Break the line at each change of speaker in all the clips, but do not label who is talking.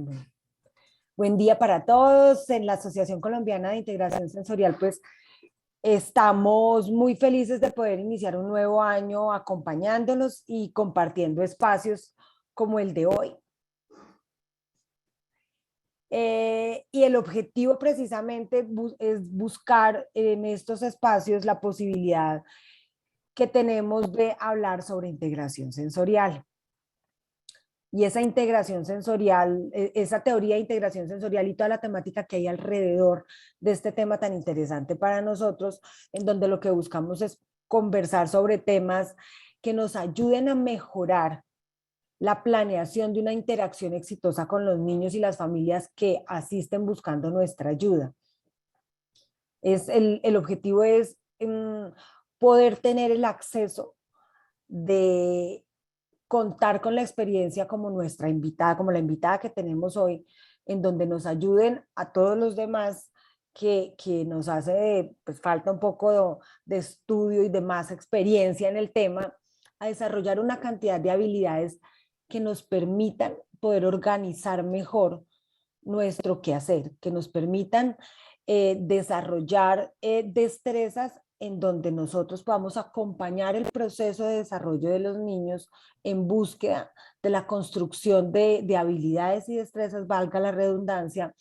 Bueno, buen día para todos. En la Asociación Colombiana de Integración Sensorial, pues estamos muy felices de poder iniciar un nuevo año acompañándonos y compartiendo espacios como el de hoy. Y el objetivo precisamente es buscar en estos espacios la posibilidad que tenemos de hablar sobre integración sensorial. Y esa integración sensorial, esa teoría de integración sensorial y toda la temática que hay alrededor de este tema tan interesante para nosotros, en donde lo que buscamos es conversar sobre temas que nos ayuden a mejorar la planeación de una interacción exitosa con los niños y las familias que asisten buscando nuestra ayuda. El objetivo es poder tener el acceso de contar con la experiencia como nuestra invitada, como la invitada que tenemos hoy, en donde nos ayuden a todos los demás que nos hace, pues falta un poco de estudio y de más experiencia en el tema, a desarrollar una cantidad de habilidades que nos permitan poder organizar mejor nuestro quehacer, que nos permitan desarrollar destrezas en donde nosotros podamos acompañar el proceso de desarrollo de los niños en búsqueda de la construcción de habilidades y destrezas, valga la redundancia,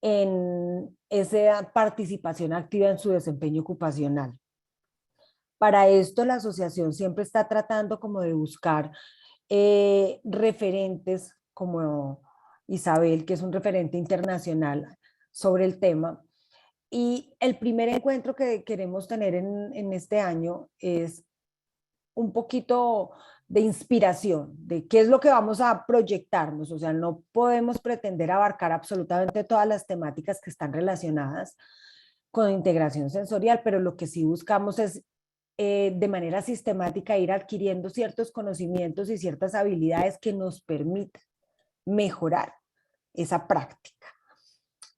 en esa participación activa en su desempeño ocupacional. Para esto la asociación siempre está tratando como de buscar referentes como Isabel, que es un referente internacional sobre el tema. Y el primer encuentro que queremos tener en este año es un poquito de inspiración, de qué es lo que vamos a proyectarnos. O sea, no podemos pretender abarcar absolutamente todas las temáticas que están relacionadas con integración sensorial, pero lo que sí buscamos es de manera sistemática ir adquiriendo ciertos conocimientos y ciertas habilidades que nos permitan mejorar esa práctica.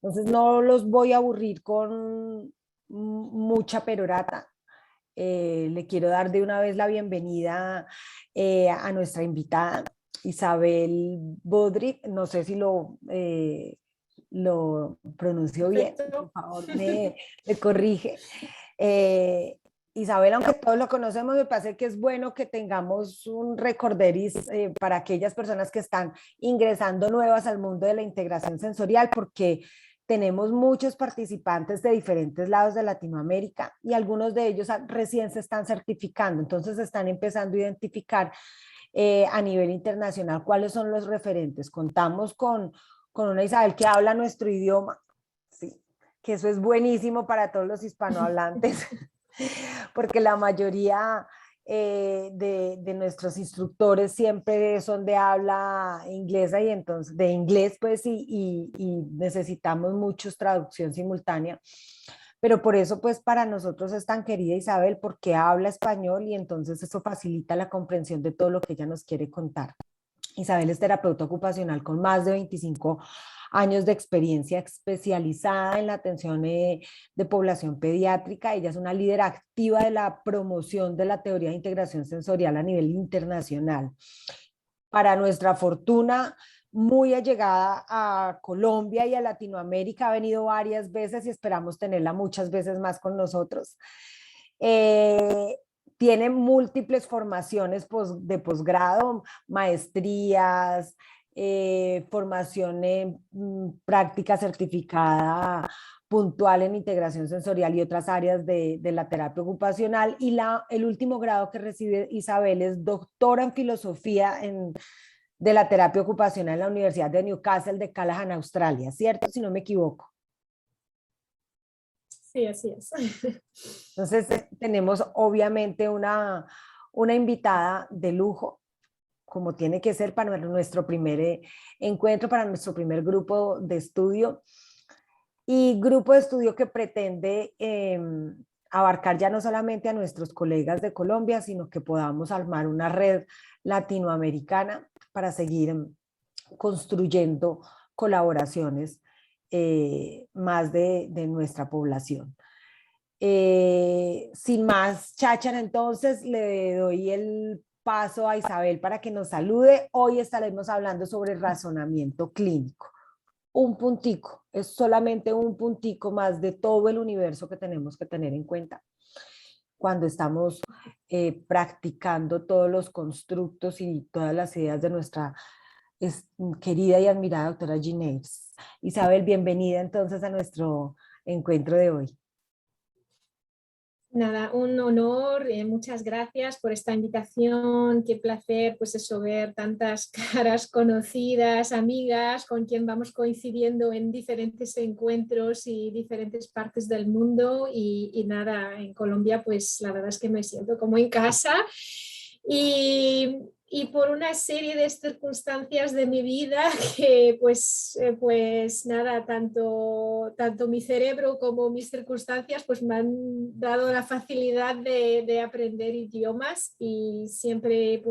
Entonces no los voy a aburrir con mucha perorata. Le quiero dar de una vez la bienvenida a nuestra invitada, Isabel Bodrick. No sé si lo pronuncio bien, por
Perfecto.
favor me corrige. Eh, Isabel, aunque todos lo conocemos, me parece que es bueno que tengamos un recorderis para aquellas personas que están ingresando nuevas al mundo de la integración sensorial, porque tenemos muchos participantes de diferentes lados de Latinoamérica y algunos de ellos recién se están certificando, entonces están empezando a identificar a nivel internacional cuáles son los referentes. Contamos con una Isabel que habla nuestro idioma, sí, que eso es buenísimo para todos los hispanohablantes, porque la mayoría de nuestros instructores siempre son de habla inglesa y entonces de inglés pues y necesitamos muchos traducción simultánea. Pero por eso pues para nosotros es tan querida Isabel porque habla español y entonces eso facilita la comprensión de todo lo que ella nos quiere contar. Isabel es terapeuta ocupacional con más de 25 años de experiencia especializada en la atención de población pediátrica. Ella es una líder activa de la promoción de la teoría de integración sensorial a nivel internacional. Para nuestra fortuna, muy allegada a Colombia y a Latinoamérica, ha venido varias veces y esperamos tenerla muchas veces más con nosotros. Eh, Tiene múltiples formaciones de posgrado, maestrías, formación en práctica certificada puntual en integración sensorial y otras áreas de la terapia ocupacional. Y el último grado que recibe Isabel es doctora en filosofía de la terapia ocupacional en la Universidad de Newcastle de Callaghan, Australia, ¿cierto? Si no me equivoco.
Sí, así es.
Entonces, tenemos obviamente una invitada de lujo, como tiene que ser para nuestro primer encuentro, para nuestro primer grupo de estudio. Y grupo de estudio que pretende abarcar ya no solamente a nuestros colegas de Colombia, sino que podamos armar una red latinoamericana para seguir construyendo colaboraciones más de nuestra población. Sin más cháchara, entonces le doy el paso a Isabel para que nos salude. Hoy estaremos hablando sobre razonamiento clínico. Un puntico, es solamente un puntico más de todo el universo que tenemos que tener en cuenta cuando estamos practicando todos los constructos y todas las ideas de nuestra querida y admirada doctora Jean Neves. Isabel, bienvenida entonces a nuestro encuentro de hoy.
Nada, un honor, muchas gracias por esta invitación, qué placer pues eso, ver tantas caras conocidas, amigas, con quien vamos coincidiendo en diferentes encuentros y diferentes partes del mundo y nada, en Colombia pues la verdad es que me siento como en casa y por una serie de circunstancias de mi vida que pues nada, tanto mi cerebro como mis circunstancias pues me han dado la facilidad de aprender idiomas y siempre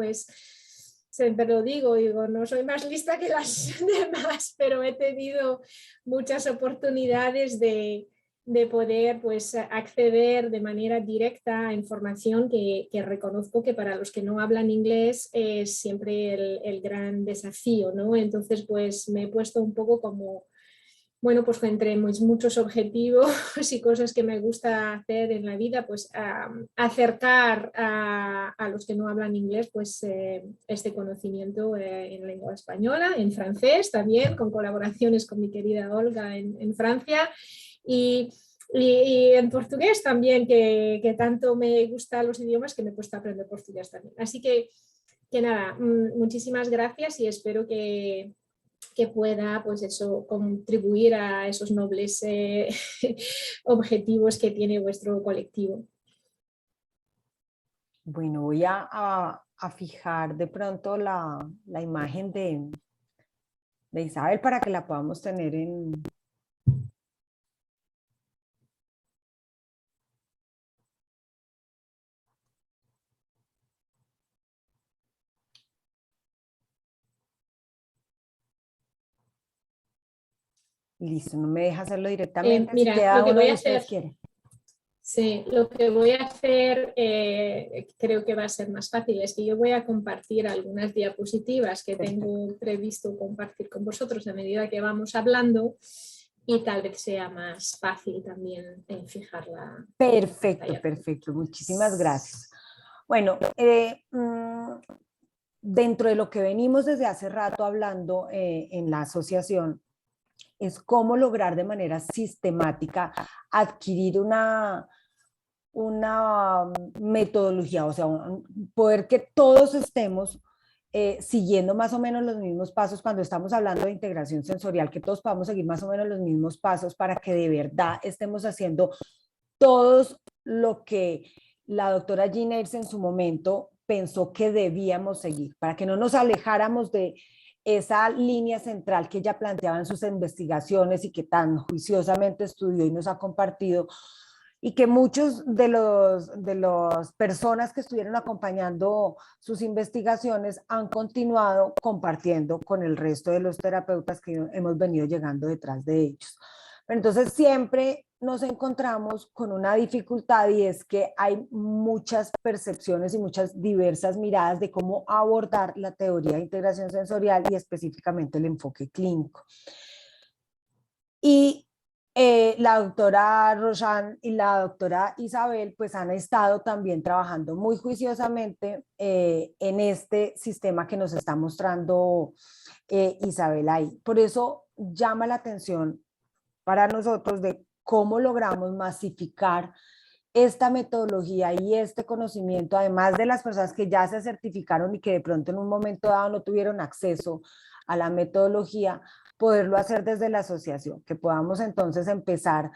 lo digo, no soy más lista que las demás, pero he tenido muchas oportunidades de poder pues, acceder de manera directa a información que reconozco que para los que no hablan inglés es siempre el gran desafío, ¿no? Entonces, pues me he puesto un poco como, bueno, pues entre muchos objetivos y cosas que me gusta hacer en la vida, pues acercar a los que no hablan inglés, pues este conocimiento en lengua española, en francés también, con colaboraciones con mi querida Olga en Francia. Y en portugués también, que tanto me gustan los idiomas que me he puesto a aprender portugués también. Así que nada, muchísimas gracias y espero que pueda pues eso, contribuir a esos nobles objetivos que tiene vuestro colectivo.
Bueno, voy a fijar de pronto la imagen de Isabel para que la podamos tener en... Listo, no me deja hacerlo directamente,
Mira,
si queda
lo que
uno
voy
de
a
ustedes
hacer...
quiere.
Sí, lo que voy a hacer creo que va a ser más fácil, es que yo voy a compartir algunas diapositivas que tengo previsto compartir con vosotros a medida que vamos hablando y tal vez sea más fácil también fijarla.
Perfecto, perfecto, muchísimas gracias. Bueno, dentro de lo que venimos desde hace rato hablando en la asociación, es cómo lograr de manera sistemática adquirir una metodología, o sea, poder que todos estemos siguiendo más o menos los mismos pasos cuando estamos hablando de integración sensorial, que todos podamos seguir más o menos los mismos pasos para que de verdad estemos haciendo todos lo que la doctora Jean Neves en su momento pensó que debíamos seguir, para que no nos alejáramos de esa línea central que ella planteaba en sus investigaciones y que tan juiciosamente estudió y nos ha compartido, y que muchos de las personas que estuvieron acompañando sus investigaciones han continuado compartiendo con el resto de los terapeutas que hemos venido llegando detrás de ellos. Pero entonces siempre nos encontramos con una dificultad y es que hay muchas percepciones y muchas diversas miradas de cómo abordar la teoría de integración sensorial y específicamente el enfoque clínico. Y la doctora Roshan y la doctora Isabel pues han estado también trabajando muy juiciosamente en este sistema que nos está mostrando Isabel ahí. Por eso llama la atención para nosotros de cómo logramos masificar esta metodología y este conocimiento, además de las personas que ya se certificaron y que de pronto en un momento dado no tuvieron acceso a la metodología, poderlo hacer desde la asociación, que podamos entonces empezar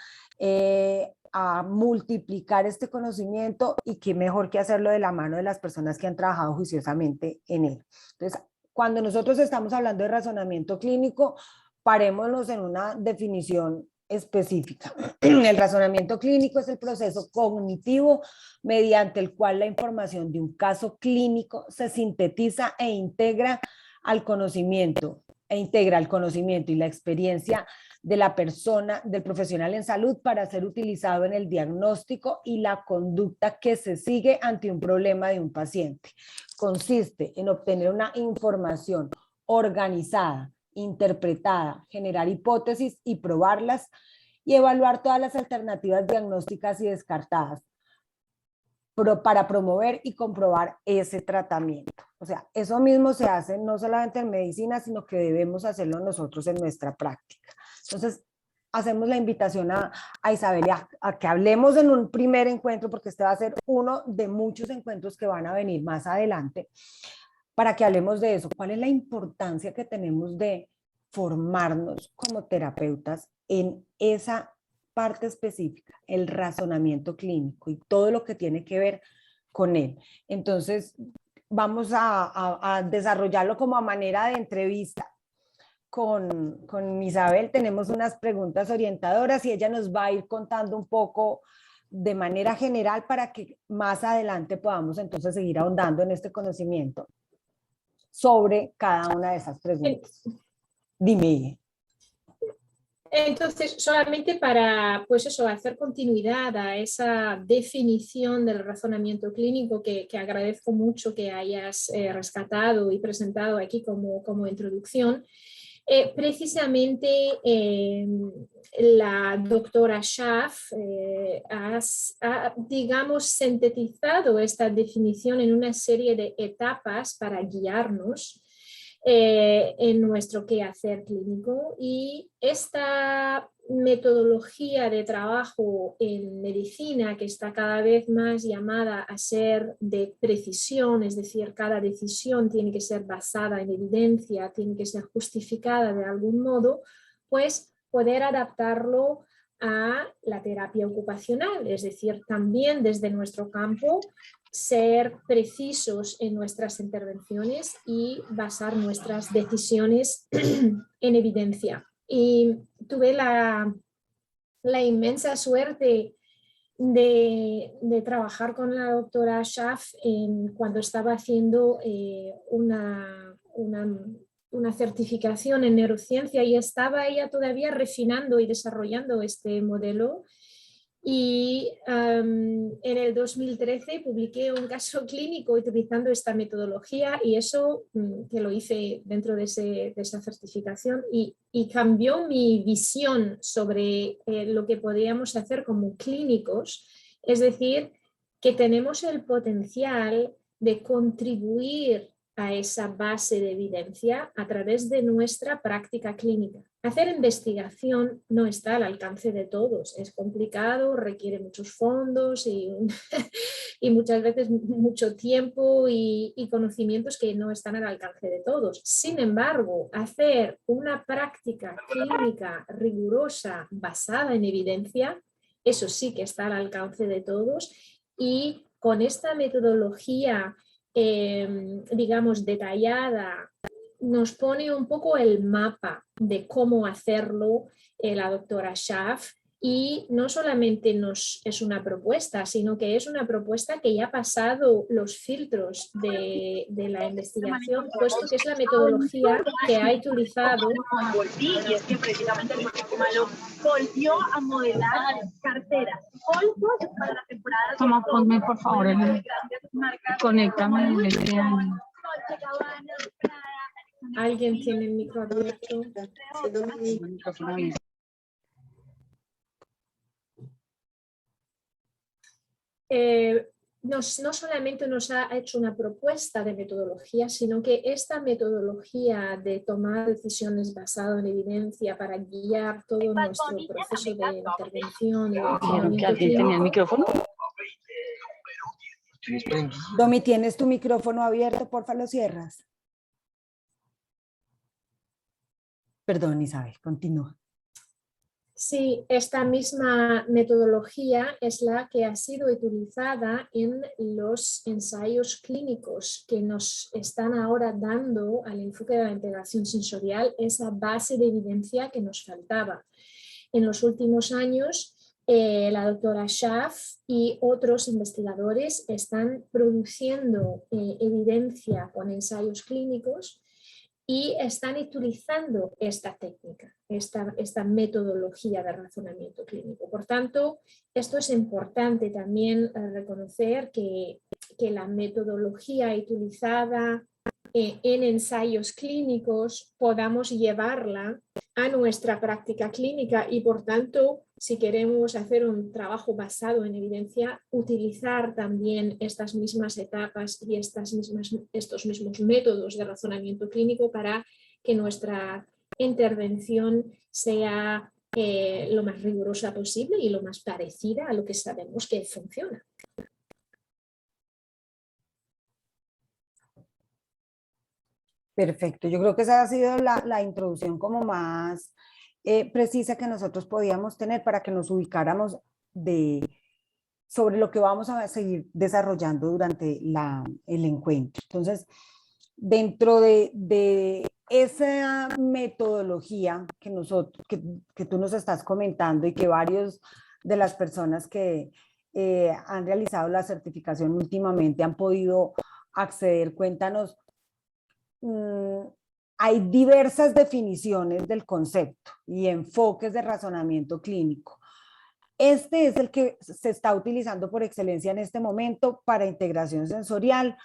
a multiplicar este conocimiento y qué mejor que hacerlo de la mano de las personas que han trabajado juiciosamente en él. Entonces, cuando nosotros estamos hablando de razonamiento clínico, parémonos en una definición específica. El razonamiento clínico es el proceso cognitivo mediante el cual la información de un caso clínico se sintetiza e integra al conocimiento, y la experiencia de la persona, del profesional en salud para ser utilizado en el diagnóstico y la conducta que se sigue ante un problema de un paciente. consiste en obtener una información organizada, interpretada, generar hipótesis y probarlas y evaluar todas las alternativas diagnósticas y descartadas para promover y comprobar ese tratamiento. O sea, eso mismo se hace no solamente en medicina, sino que debemos hacerlo nosotros en nuestra práctica. Entonces, hacemos la invitación a Isabel a que hablemos en un primer encuentro, porque este va a ser uno de muchos encuentros que van a venir más adelante, para que hablemos de eso. ¿Cuál es la importancia que tenemos de formarnos como terapeutas en esa parte específica, el razonamiento clínico y todo lo que tiene que ver con él? Entonces, vamos a desarrollarlo como a manera de entrevista con Isabel. Tenemos unas preguntas orientadoras y ella nos va a ir contando un poco de manera general para que más adelante podamos entonces seguir ahondando en este conocimiento sobre cada una de esas preguntas. Dime.
Entonces, solamente para, pues eso, hacer continuidad a esa definición del razonamiento clínico que agradezco mucho que hayas rescatado y presentado aquí como introducción. Precisamente la doctora Schaff ha, digamos, sintetizado esta definición en una serie de etapas para guiarnos en nuestro quehacer clínico, y esta metodología de trabajo en medicina, que está cada vez más llamada a ser de precisión, es decir, cada decisión tiene que ser basada en evidencia, tiene que ser justificada de algún modo, pues poder adaptarlo a la terapia ocupacional, es decir, también desde nuestro campo ser precisos en nuestras intervenciones y basar nuestras decisiones en evidencia. Y tuve la inmensa suerte de trabajar con la doctora Schaff cuando estaba haciendo una certificación en neurociencia, y estaba ella todavía refinando y desarrollando este modelo. Y en el 2013 publiqué un caso clínico utilizando esta metodología, y eso que lo hice dentro de esa certificación, y cambió mi visión sobre lo que podríamos hacer como clínicos, es decir, que tenemos el potencial de contribuir a esa base de evidencia a través de nuestra práctica clínica. Hacer investigación no está al alcance de todos, es complicado, requiere muchos fondos y muchas veces mucho tiempo y conocimientos que no están al alcance de todos. Sin embargo, hacer una práctica clínica rigurosa basada en evidencia, eso sí que está al alcance de todos, y con esta metodología digamos, detallada, nos pone un poco el mapa de cómo hacerlo la doctora Schaff, y no solamente es una propuesta, sino que es una propuesta que ya ha pasado los filtros de la investigación, puesto que es la metodología que ha utilizado.
Y es que precisamente el equipo malo volvió a modelar carteras. Polvos para la temporada.
Toma, ponme por favor conéctame este año.
Alguien tiene el micro abierto. No solamente nos ha hecho una propuesta de metodología, sino que esta metodología de tomar decisiones basado en evidencia para guiar todo nuestro proceso de intervención y de
¿Alguien tenía el micrófono?
Domi, ¿tienes tu micrófono abierto? Porfa, lo cierras. Perdón, Isabel, continúa.
Sí, esta misma metodología es la que ha sido utilizada en los ensayos clínicos que nos están ahora dando al enfoque de la integración sensorial esa base de evidencia que nos faltaba. En los últimos años, la doctora Schaff y otros investigadores están produciendo evidencia con ensayos clínicos, y están utilizando esta técnica, esta metodología de razonamiento clínico. Por tanto, esto es importante también reconocer que la metodología utilizada en ensayos clínicos podamos llevarla a nuestra práctica clínica y, por tanto, si queremos hacer un trabajo basado en evidencia, utilizar también estas mismas etapas y estos mismos métodos de razonamiento clínico para que nuestra intervención sea lo más rigurosa posible y lo más parecida a lo que sabemos que funciona.
Perfecto, yo creo que esa ha sido la introducción como más precisa que nosotros podíamos tener para que nos ubicáramos sobre lo que vamos a seguir desarrollando durante el encuentro. Entonces, dentro de esa metodología que tú nos estás comentando y que varios de las personas que han realizado la certificación últimamente han podido acceder, cuéntanos. Hay diversas definiciones del concepto y enfoques de razonamiento clínico. Este es el que se está utilizando por excelencia en este momento para integración sensorial,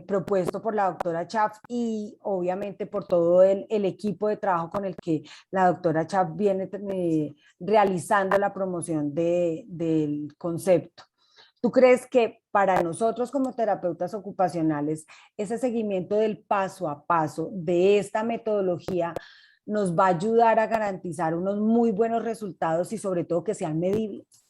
propuesto por la doctora Schaff y obviamente por todo el equipo de trabajo con el que la doctora Schaff viene realizando la promoción del concepto. ¿Tú crees que para nosotros como terapeutas ocupacionales ese seguimiento del paso a paso de esta metodología nos va a ayudar a garantizar unos muy buenos resultados y sobre todo que sean medibles?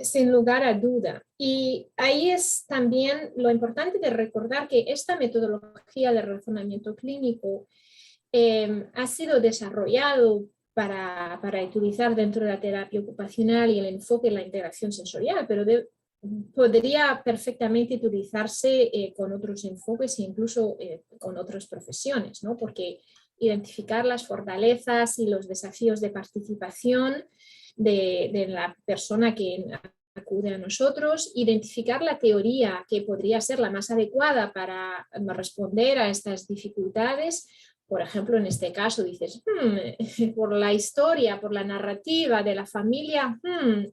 Sin lugar a duda. Y ahí es también lo importante de recordar que esta metodología de razonamiento clínico ha sido desarrollado para utilizar dentro de la terapia ocupacional y el enfoque en la integración sensorial, pero podría perfectamente utilizarse con otros enfoques e incluso con otras profesiones, ¿no? Porque identificar las fortalezas y los desafíos de participación de la persona que acude a nosotros, identificar la teoría que podría ser la más adecuada para responder a estas dificultades. Por ejemplo, en este caso dices, por la historia, por la narrativa de la familia,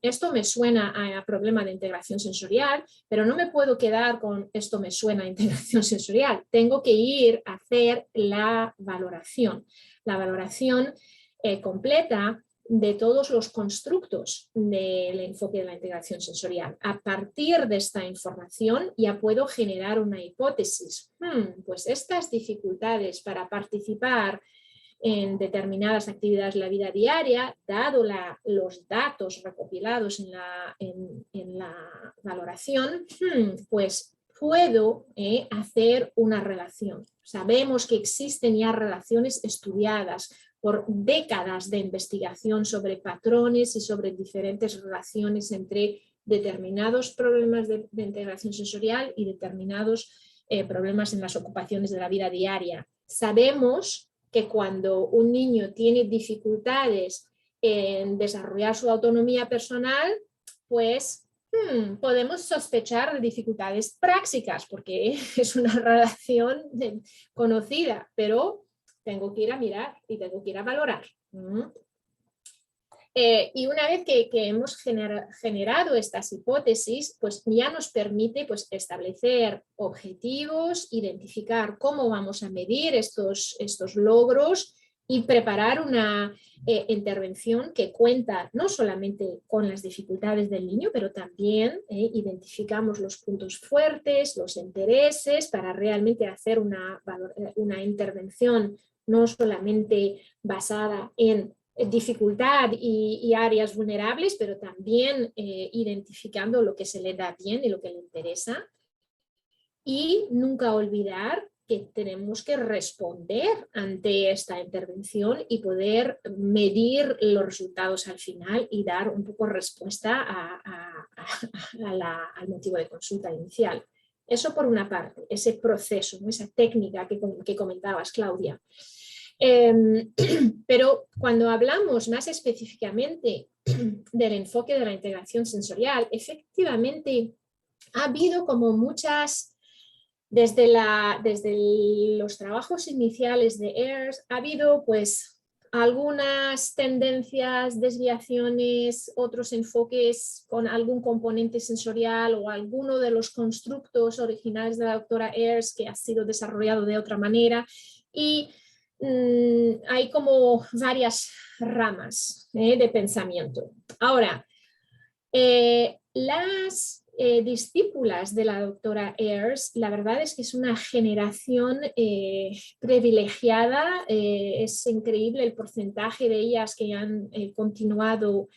esto me suena a problema de integración sensorial, pero no me puedo quedar con esto me suena a integración sensorial. Tengo que ir a hacer la valoración completa de todos los constructos del enfoque de la integración sensorial. A partir de esta información ya puedo generar una hipótesis. Pues estas dificultades para participar en determinadas actividades de la vida diaria, dado los datos recopilados en la valoración, pues puedo hacer una relación. Sabemos que existen ya relaciones estudiadas por décadas de investigación sobre patrones y sobre diferentes relaciones entre determinados problemas de integración sensorial y determinados problemas en las ocupaciones de la vida diaria. Sabemos que cuando un niño tiene dificultades en desarrollar su autonomía personal, pues podemos sospechar de dificultades prácticas, porque es una relación conocida, pero tengo que ir a mirar y tengo que ir a valorar. Y una vez que hemos generado estas hipótesis, pues ya nos permite pues, establecer objetivos, identificar cómo vamos a medir estos logros y preparar una intervención que cuenta no solamente con las dificultades del niño, pero también identificamos los puntos fuertes, los intereses, para realmente hacer una intervención no solamente basada en dificultad y áreas vulnerables, pero también identificando lo que se le da bien y lo que le interesa. Y nunca olvidar que tenemos que responder ante esta intervención y poder medir los resultados al final y dar un poco respuesta al motivo de consulta inicial. Eso por una parte, ese proceso, esa técnica que comentabas, Claudia. Pero cuando hablamos más específicamente del enfoque de la integración sensorial, efectivamente ha habido como muchas Desde los trabajos iniciales de Ayers ha habido pues algunas tendencias, desviaciones, otros enfoques con algún componente sensorial o alguno de los constructos originales de la doctora Ayers que ha sido desarrollado de otra manera, y hay como varias ramas de pensamiento. Ahora, las discípulas de la doctora Ayers, la verdad es que es una generación privilegiada, es increíble el porcentaje de ellas que han continuado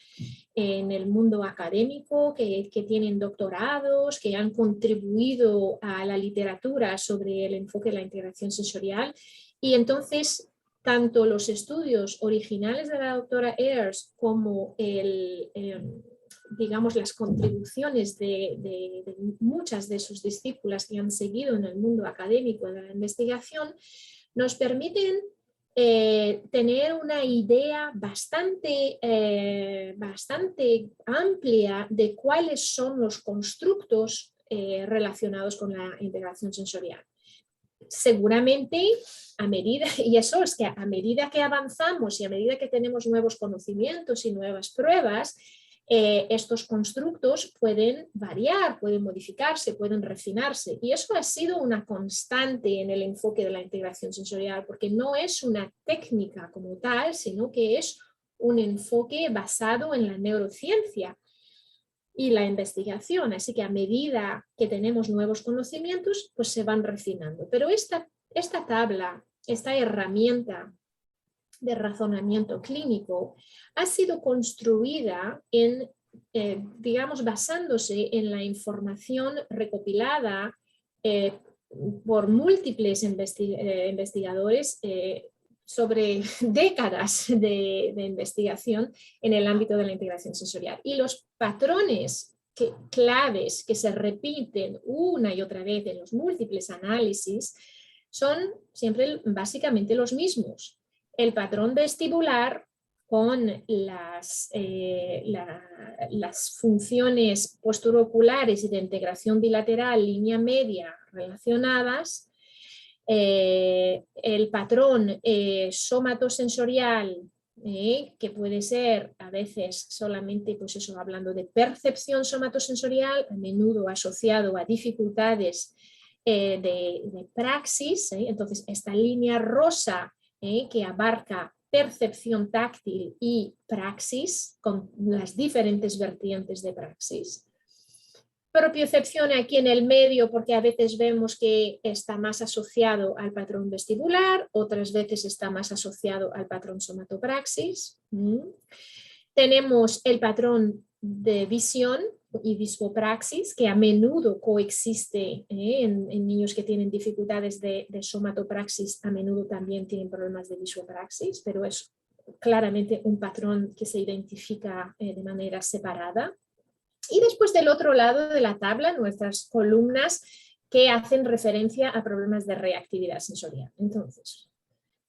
en el mundo académico, que tienen doctorados, que han contribuido a la literatura sobre el enfoque de la integración sensorial. Y entonces, tanto los estudios originales de la doctora Ayers como digamos, las contribuciones de muchas de sus discípulas que han seguido en el mundo académico de la investigación nos permiten tener una idea bastante amplia de cuáles son los constructos relacionados con la integración sensorial. Seguramente a medida, y eso es que a medida que avanzamos y a medida que tenemos nuevos conocimientos y nuevas pruebas, estos constructos pueden variar, pueden modificarse, pueden refinarse, y eso ha sido una constante en el enfoque de la integración sensorial, porque no es una técnica como tal, sino que es un enfoque basado en la neurociencia y la investigación, así que a medida que tenemos nuevos conocimientos, pues se van refinando. Pero esta tabla, esta herramienta de razonamiento clínico ha sido construida digamos, basándose en la información recopilada por múltiples investigadores sobre décadas de investigación en el ámbito de la integración sensorial. Y los patrones claves que se repiten una y otra vez en los múltiples análisis son siempre básicamente los mismos. El patrón vestibular con las funciones posturoculares y de integración bilateral, línea media relacionadas, el patrón somatosensorial, que puede ser a veces solamente, pues eso, hablando de percepción somatosensorial, a menudo asociado a dificultades de praxis. Entonces, esta línea rosa que abarca percepción táctil y praxis, con las diferentes vertientes de praxis. Propiocepción aquí en el medio, porque a veces vemos que está más asociado al patrón vestibular, otras veces está más asociado al patrón somatopraxis. Tenemos el patrón de visión y viscopraxis, que a menudo coexiste en niños que tienen dificultades de somatopraxis, a menudo también tienen problemas de viscopraxis, pero es claramente un patrón que se identifica de manera separada. Y después del otro lado de la tabla, nuestras columnas que hacen referencia a problemas de reactividad sensorial. Entonces,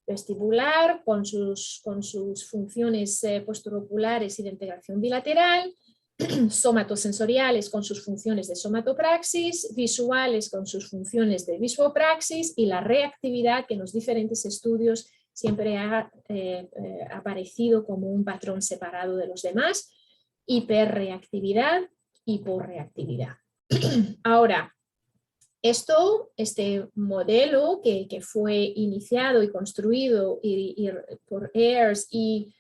vestibular con sus funciones posturoculares y de integración bilateral, somatosensoriales con sus funciones de somatopraxis, visuales con sus funciones de viscopraxis, y la reactividad que en los diferentes estudios siempre ha aparecido como un patrón separado de los demás: hiperreactividad, hiporreactividad. Ahora, este modelo que fue iniciado y construido por Ayers y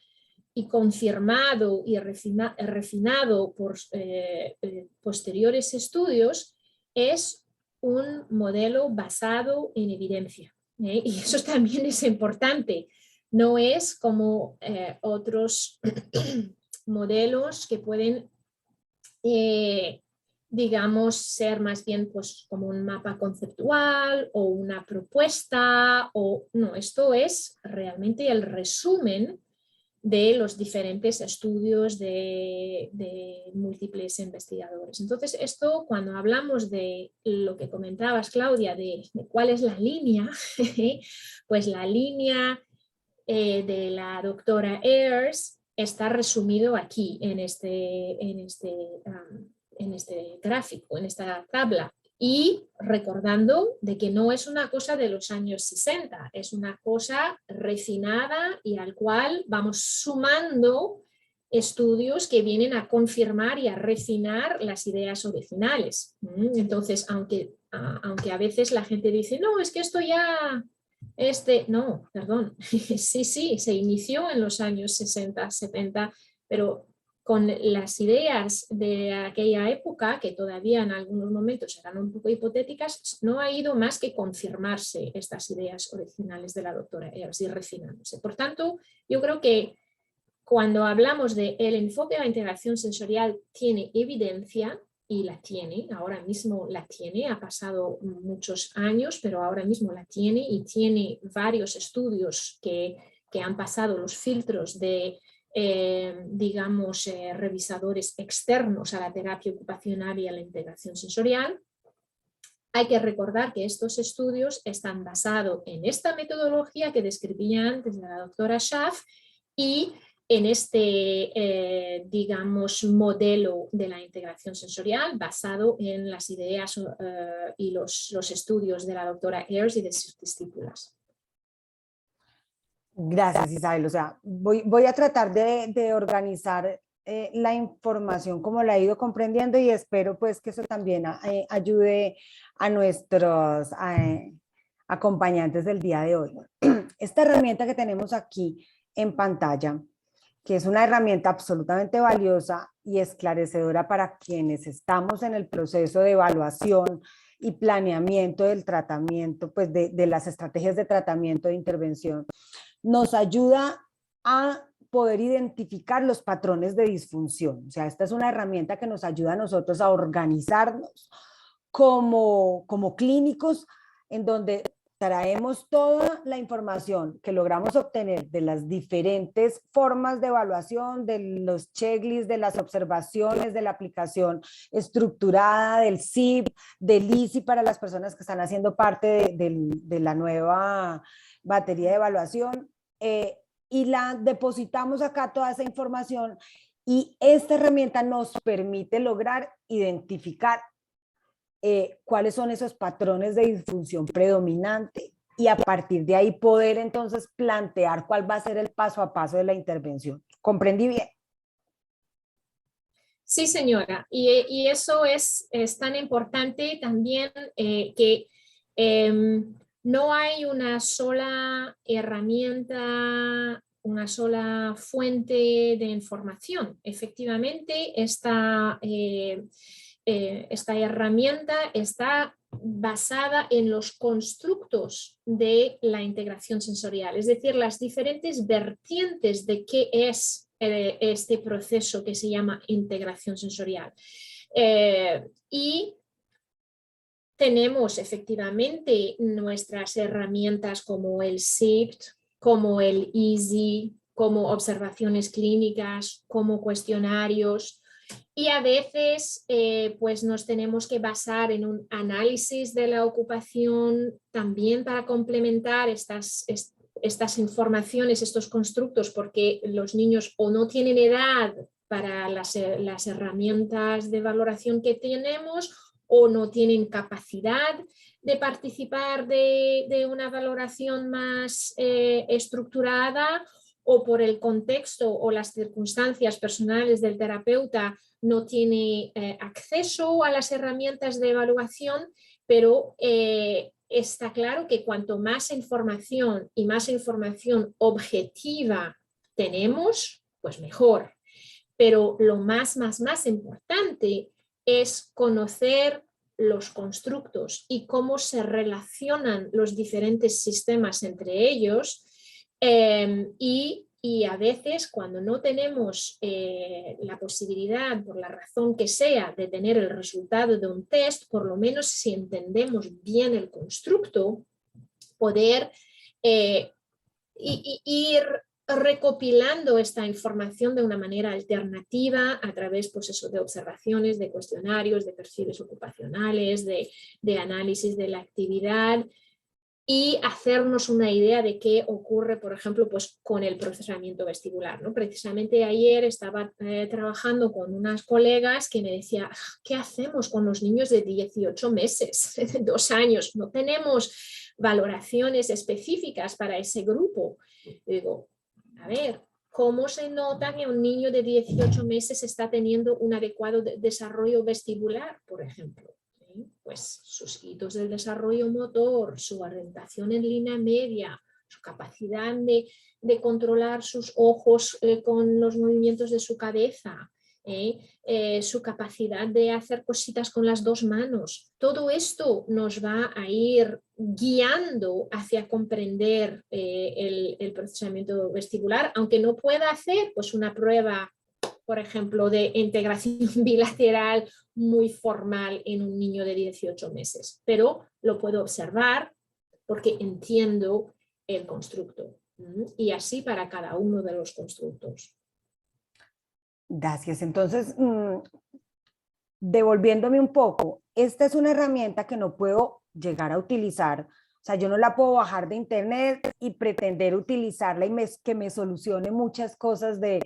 confirmado y refinado por posteriores estudios, es un modelo basado en evidencia. Y eso también es importante. No es como otros modelos que pueden, digamos, ser más bien pues, como un mapa conceptual o una propuesta. No, esto es realmente el resumen de los diferentes estudios de múltiples investigadores. Entonces, esto, cuando hablamos de lo que comentabas, Claudia, de cuál es la línea, pues la línea de la doctora Ayers está resumido aquí en este gráfico, en esta tabla. Y recordando de que no es una cosa de los años 60, es una cosa refinada y al cual vamos sumando estudios que vienen a confirmar y a refinar las ideas originales. Entonces, aunque a veces la gente dice, no, es que esto ya, no, perdón, sí, se inició en los años 60, 70, pero con las ideas de aquella época, que todavía en algunos momentos eran un poco hipotéticas, no ha ido más que confirmarse estas ideas originales de la doctora Ayers y refinándose. Por tanto, yo creo que cuando hablamos de el enfoque de la integración sensorial tiene evidencia, y la tiene, ahora mismo la tiene, ha pasado muchos años, pero ahora mismo la tiene y tiene varios estudios que han pasado los filtros de revisadores externos a la terapia ocupacional y a la integración sensorial. Hay que recordar que estos estudios están basados en esta metodología que describía antes la doctora Schaff y en este, modelo de la integración sensorial basado en las ideas y los estudios de la doctora Ayers y de sus discípulas.
Gracias, Isabel. O sea, voy a tratar de organizar la información como la he ido comprendiendo y espero pues que eso también ayude a nuestros acompañantes del día de hoy. Esta herramienta que tenemos aquí en pantalla, que es una herramienta absolutamente valiosa y esclarecedora para quienes estamos en el proceso de evaluación y planeamiento del tratamiento, pues de las estrategias de tratamiento de intervención, nos ayuda a poder identificar los patrones de disfunción. O sea, esta es una herramienta que nos ayuda a nosotros a organizarnos como clínicos, en donde traemos toda la información que logramos obtener de las diferentes formas de evaluación, de los checklists, de las observaciones, de la aplicación estructurada, del SIP, del ISI para las personas que están haciendo parte de la nueva batería de evaluación, y la depositamos acá toda esa información y esta herramienta nos permite lograr identificar cuáles son esos patrones de disfunción predominante y a partir de ahí poder entonces plantear cuál va a ser el paso a paso de la intervención. ¿Comprendí bien?
Sí, señora, y eso es tan importante también que no hay una sola herramienta, una sola fuente de información. Efectivamente, esta herramienta está basada en los constructos de la integración sensorial, es decir, las diferentes vertientes de qué es este proceso que se llama integración sensorial. Y tenemos efectivamente nuestras herramientas como el SIPT, como el EASY, como observaciones clínicas, como cuestionarios, y a veces pues nos tenemos que basar en un análisis de la ocupación también para complementar estas informaciones, estos constructos, porque los niños o no tienen edad para las herramientas de valoración que tenemos o no tienen capacidad de participar de una valoración más estructurada, o por el contexto o las circunstancias personales del terapeuta no tiene acceso a las herramientas de evaluación, pero está claro que cuanto más información y más información objetiva tenemos, pues mejor. Pero lo más importante es conocer los constructos y cómo se relacionan los diferentes sistemas entre ellos, y a veces cuando no tenemos la posibilidad, por la razón que sea, de tener el resultado de un test, por lo menos si entendemos bien el constructo, poder ir recopilando esta información de una manera alternativa a través, pues eso, de observaciones, de cuestionarios, de perfiles ocupacionales, de análisis de la actividad, y hacernos una idea de qué ocurre, por ejemplo, pues con el procesamiento vestibular, ¿no? Precisamente ayer estaba trabajando con unas colegas que me decían, ¿qué hacemos con los niños de 18 meses, 2 años? No tenemos valoraciones específicas para ese grupo. Y digo, a ver, ¿cómo se nota que un niño de 18 meses está teniendo un adecuado desarrollo vestibular, por ejemplo? Pues sus hitos del desarrollo motor, su orientación en línea media, su capacidad de controlar sus ojos con los movimientos de su cabeza, su capacidad de hacer cositas con las 2 manos. Todo esto nos va a ir guiando hacia comprender el procesamiento vestibular, aunque no pueda hacer pues, una prueba, por ejemplo, de integración bilateral muy formal en un niño de 18 meses, pero lo puedo observar porque entiendo el constructo. Y así para cada uno de los constructos.
Gracias. Entonces, devolviéndome un poco, esta es una herramienta que no puedo llegar a utilizar. O sea, yo no la puedo bajar de internet y pretender utilizarla y que me solucione muchas cosas de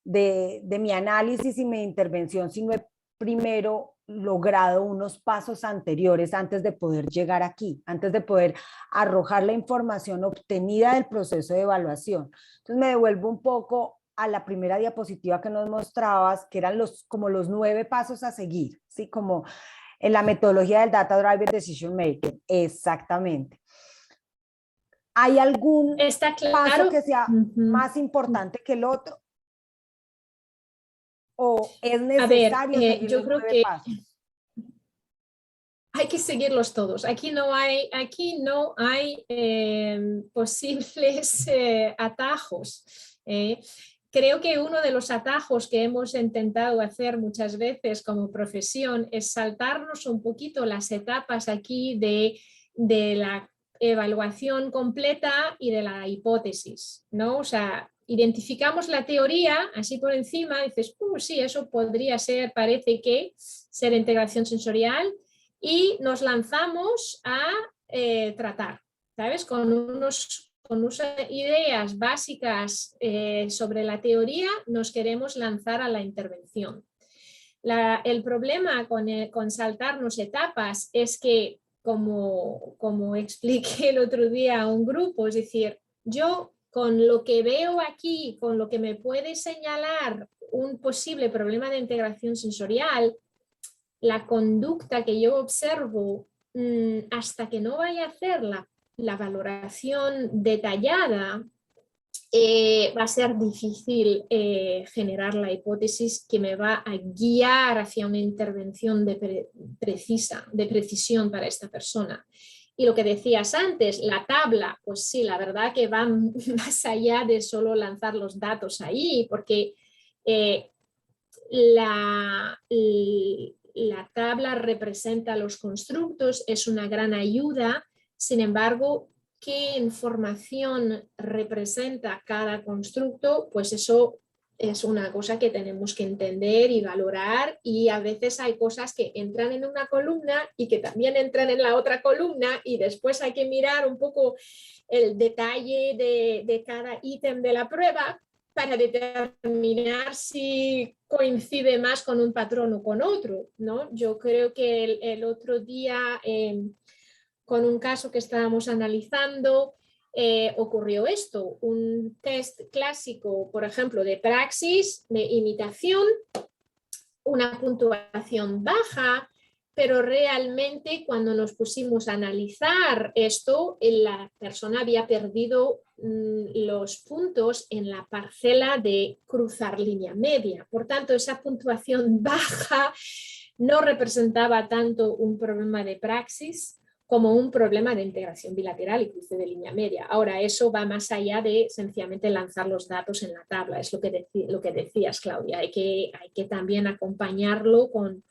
mi análisis y mi intervención, si no he primero logrado unos pasos anteriores antes de poder llegar aquí, antes de poder arrojar la información obtenida del proceso de evaluación. Entonces me devuelvo un poco a la primera diapositiva que nos mostrabas, que eran como los 9 pasos a seguir, ¿sí? Como en la metodología del Data Driven Decision Making, exactamente. ¿Hay algún
¿Está claro?
paso que sea más importante que el otro? ¿O es necesario seguir
yo
los
creo
9
que
pasos?
hay que seguirlos todos. Aquí no hay posibles atajos. Creo que uno de los atajos que hemos intentado hacer muchas veces como profesión es saltarnos un poquito las etapas aquí de la evaluación completa y de la hipótesis, ¿no? O sea, identificamos la teoría así por encima, dices, sí, eso podría ser, parece que ser integración sensorial, y nos lanzamos a tratar, ¿sabes? Con unas ideas básicas sobre la teoría, nos queremos lanzar a la intervención. El problema con saltarnos etapas es que, como expliqué el otro día a un grupo, es decir, yo con lo que veo aquí, con lo que me puede señalar un posible problema de integración sensorial, la conducta que yo observo, hasta que no vaya a hacer la valoración detallada, va a ser difícil generar la hipótesis que me va a guiar hacia una intervención de precisión para esta persona. Y lo que decías antes, la tabla, pues sí, la verdad que va más allá de solo lanzar los datos ahí, porque la tabla representa los constructos, es una gran ayuda. Sin embargo, ¿qué información representa cada constructo? Pues eso es una cosa que tenemos que entender y valorar, y a veces hay cosas que entran en una columna y que también entran en la otra columna, y después hay que mirar un poco el detalle de cada ítem de la prueba para determinar si coincide más con un patrón o con otro, ¿no? Yo creo que el otro día, con un caso que estábamos analizando, ocurrió esto, un test clásico, por ejemplo, de praxis, de imitación, una puntuación baja, pero realmente cuando nos pusimos a analizar esto, la persona había perdido los puntos en la parcela de cruzar línea media. Por tanto, esa puntuación baja no representaba tanto un problema de praxis como un problema de integración bilateral y cruce de línea media. Ahora, eso va más allá de sencillamente lanzar los datos en la tabla, es lo que decías, Claudia. Hay que también acompañarlo con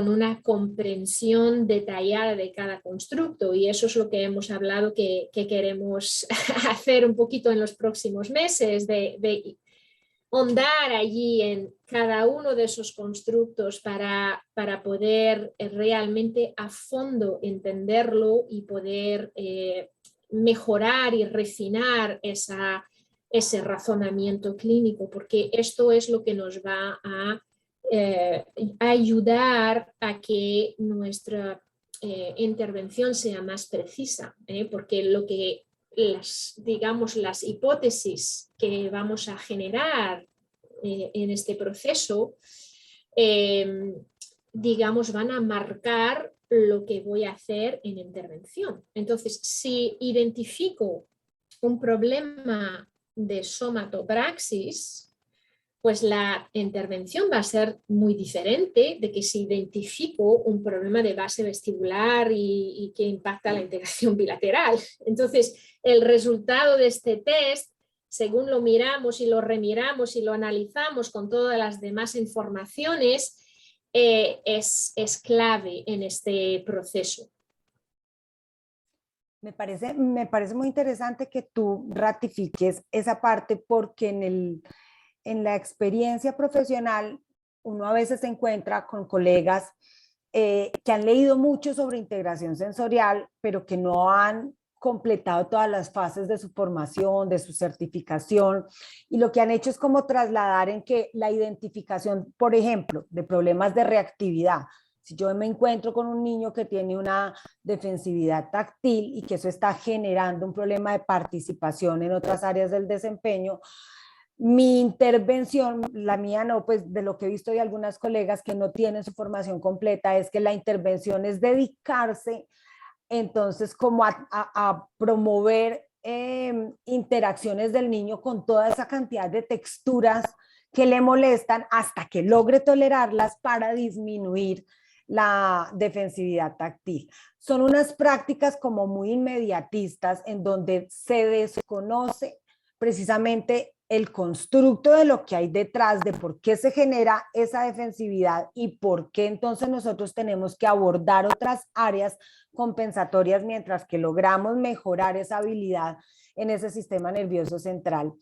una comprensión detallada de cada constructo, y eso es lo que hemos hablado que queremos hacer un poquito en los próximos meses, de hondar allí en cada uno de esos constructos para poder realmente a fondo entenderlo y poder mejorar y refinar ese razonamiento clínico, porque esto es lo que nos va a ayudar a que nuestra intervención sea más precisa, porque digamos, las hipótesis que vamos a generar en este proceso, digamos, van a marcar lo que voy a hacer en intervención. Entonces, si identifico un problema de somatopraxis, pues la intervención va a ser muy diferente de que si identifico un problema de base vestibular y que impacta la integración bilateral. Entonces, el resultado de este test, según lo miramos y lo remiramos y lo analizamos con todas las demás informaciones, es clave en este proceso.
Me parece muy interesante que tú ratifiques esa parte porque en la experiencia profesional uno a veces se encuentra con colegas que han leído mucho sobre integración sensorial, pero que no han completado todas las fases de su formación, de su certificación, y lo que han hecho es como trasladar en que la identificación, por ejemplo, de problemas de reactividad. Si yo me encuentro con un niño que tiene una defensividad táctil y que eso está generando un problema de participación en otras áreas del desempeño, mi intervención, la mía no, pues de lo que he visto de algunas colegas que no tienen su formación completa, es que la intervención es dedicarse entonces como a promover interacciones del niño con toda esa cantidad de texturas que le molestan hasta que logre tolerarlas para disminuir la defensividad táctil. Son unas prácticas como muy inmediatistas en donde se desconoce precisamente el constructo de lo que hay detrás, de por qué se genera esa defensividad y por qué entonces nosotros tenemos que abordar otras áreas compensatorias mientras que logramos mejorar esa habilidad en ese sistema nervioso central.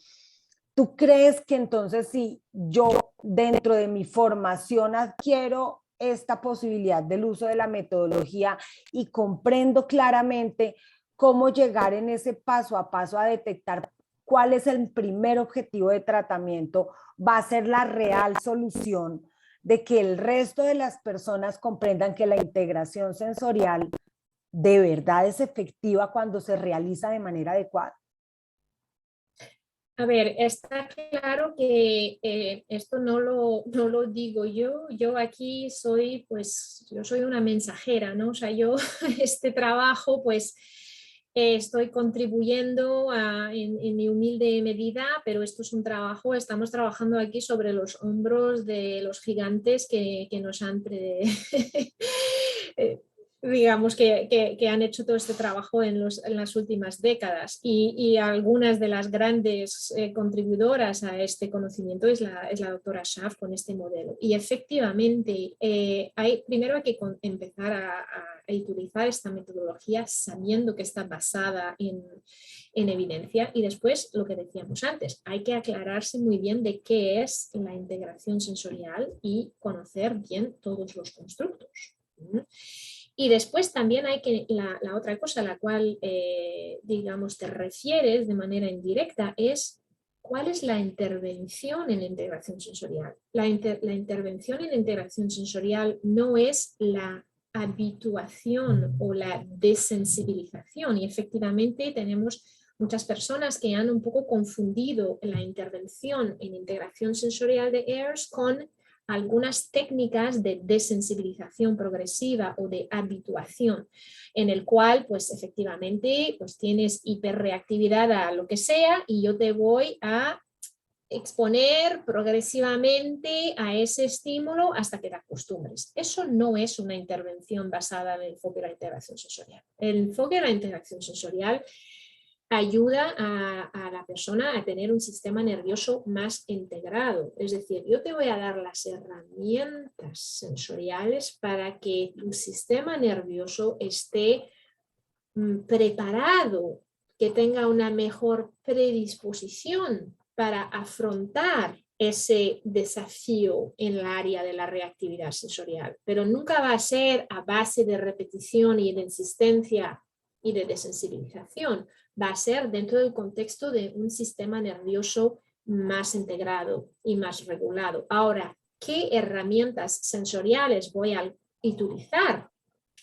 ¿Tú crees que entonces si yo dentro de mi formación adquiero esta posibilidad del uso de la metodología y comprendo claramente cómo llegar en ese paso a paso a detectar cuál es el primer objetivo de tratamiento, va a ser la real solución de que el resto de las personas comprendan que la integración sensorial de verdad es efectiva cuando se realiza de manera adecuada?
A ver, está claro que esto no lo digo yo aquí soy, pues, yo soy una mensajera, ¿no? O sea, yo este trabajo, pues, estoy contribuyendo en mi humilde medida, pero esto es un trabajo, estamos trabajando aquí sobre los hombros de los gigantes que nos han digamos que han hecho todo este trabajo en las últimas décadas y algunas de las grandes contribuidoras a este conocimiento es la doctora Schaff con este modelo. Y efectivamente, primero hay que empezar a utilizar esta metodología sabiendo que está basada en evidencia y después lo que decíamos antes, hay que aclararse muy bien de qué es la integración sensorial y conocer bien todos los constructos. Y después también hay que, la otra cosa a la cual, digamos, te refieres de manera indirecta es cuál es la intervención en la integración sensorial. La intervención en la integración sensorial no es la habituación o la desensibilización y efectivamente tenemos muchas personas que han un poco confundido la intervención en integración sensorial de AIRS con algunas técnicas de desensibilización progresiva o de habituación, en el cual pues efectivamente pues tienes hiperreactividad a lo que sea y yo te voy a exponer progresivamente a ese estímulo hasta que te acostumbres. Eso no es una intervención basada en el enfoque de la integración sensorial. El enfoque de la integración sensorial ayuda a la persona a tener un sistema nervioso más integrado. Es decir, yo te voy a dar las herramientas sensoriales para que tu sistema nervioso esté preparado, que tenga una mejor predisposición para afrontar ese desafío en el área de la reactividad sensorial. Pero nunca va a ser a base de repetición y de insistencia y de desensibilización. Va a ser dentro del contexto de un sistema nervioso más integrado y más regulado. Ahora, ¿qué herramientas sensoriales voy a utilizar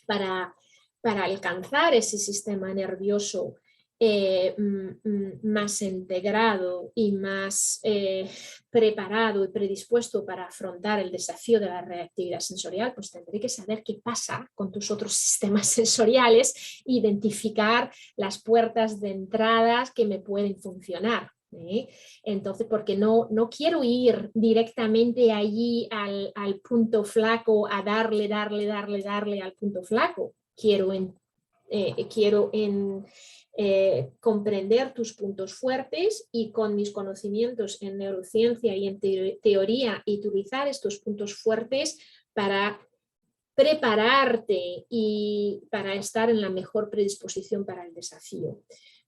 para alcanzar ese sistema nervioso más integrado y más preparado y predispuesto para afrontar el desafío de la reactividad sensorial? Pues tendré que saber qué pasa con tus otros sistemas sensoriales, identificar las puertas de entradas que me pueden funcionar. Entonces, porque no quiero ir directamente allí al punto flaco, a darle al punto flaco. Quiero comprender tus puntos fuertes y con mis conocimientos en neurociencia y en teoría utilizar estos puntos fuertes para prepararte y para estar en la mejor predisposición para el desafío.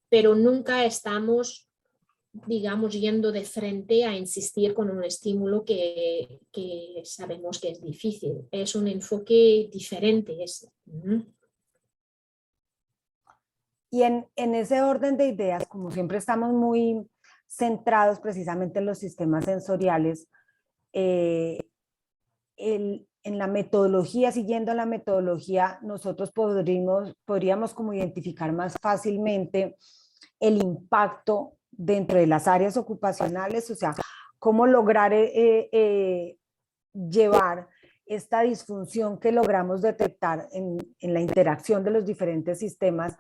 Pero nunca estamos, digamos, yendo de frente a insistir con un estímulo que sabemos que es difícil. Es un enfoque diferente ese.
Y en ese orden de ideas, como siempre estamos muy centrados precisamente en los sistemas sensoriales, en la metodología, siguiendo la metodología, nosotros podríamos como identificar más fácilmente el impacto dentro de las áreas ocupacionales, o sea, cómo lograr llevar esta disfunción que logramos detectar en la interacción de los diferentes sistemas,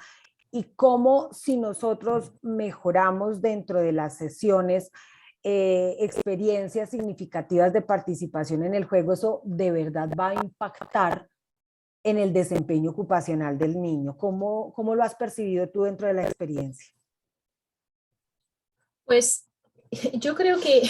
y cómo, si nosotros mejoramos dentro de las sesiones experiencias significativas de participación en el juego, eso de verdad va a impactar en el desempeño ocupacional del niño. ¿Cómo lo has percibido tú dentro de la experiencia?
Pues yo creo que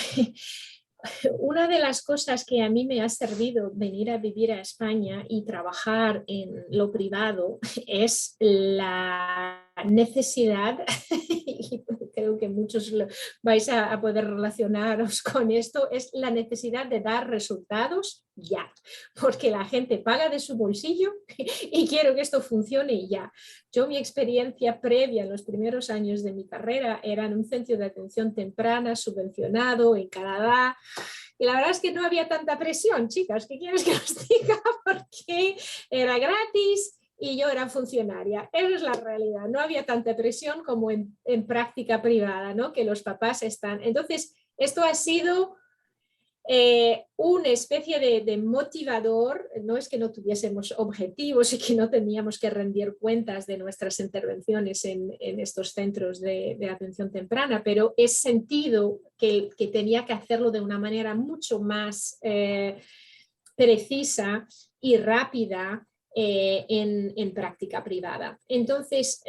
una de las cosas que a mí me ha servido venir a vivir a España y trabajar en lo privado es la necesidad, y creo que muchos vais a poder relacionaros con esto, es la necesidad de dar resultados ya, porque la gente paga de su bolsillo y quiero que esto funcione ya. Yo, mi experiencia previa en los primeros años de mi carrera era en un centro de atención temprana subvencionado en Canadá, y la verdad es que no había tanta presión, chicas, ¿qué quieres que os diga? Porque era gratis y yo era funcionaria. Esa es la realidad. No había tanta presión como en práctica privada, ¿no? Que los papás están. Entonces, esto ha sido una especie de motivador. No es que no tuviésemos objetivos y que no teníamos que rendir cuentas de nuestras intervenciones en estos centros de atención temprana, pero he sentido que tenía que hacerlo de una manera mucho más precisa y rápida en práctica privada. Entonces,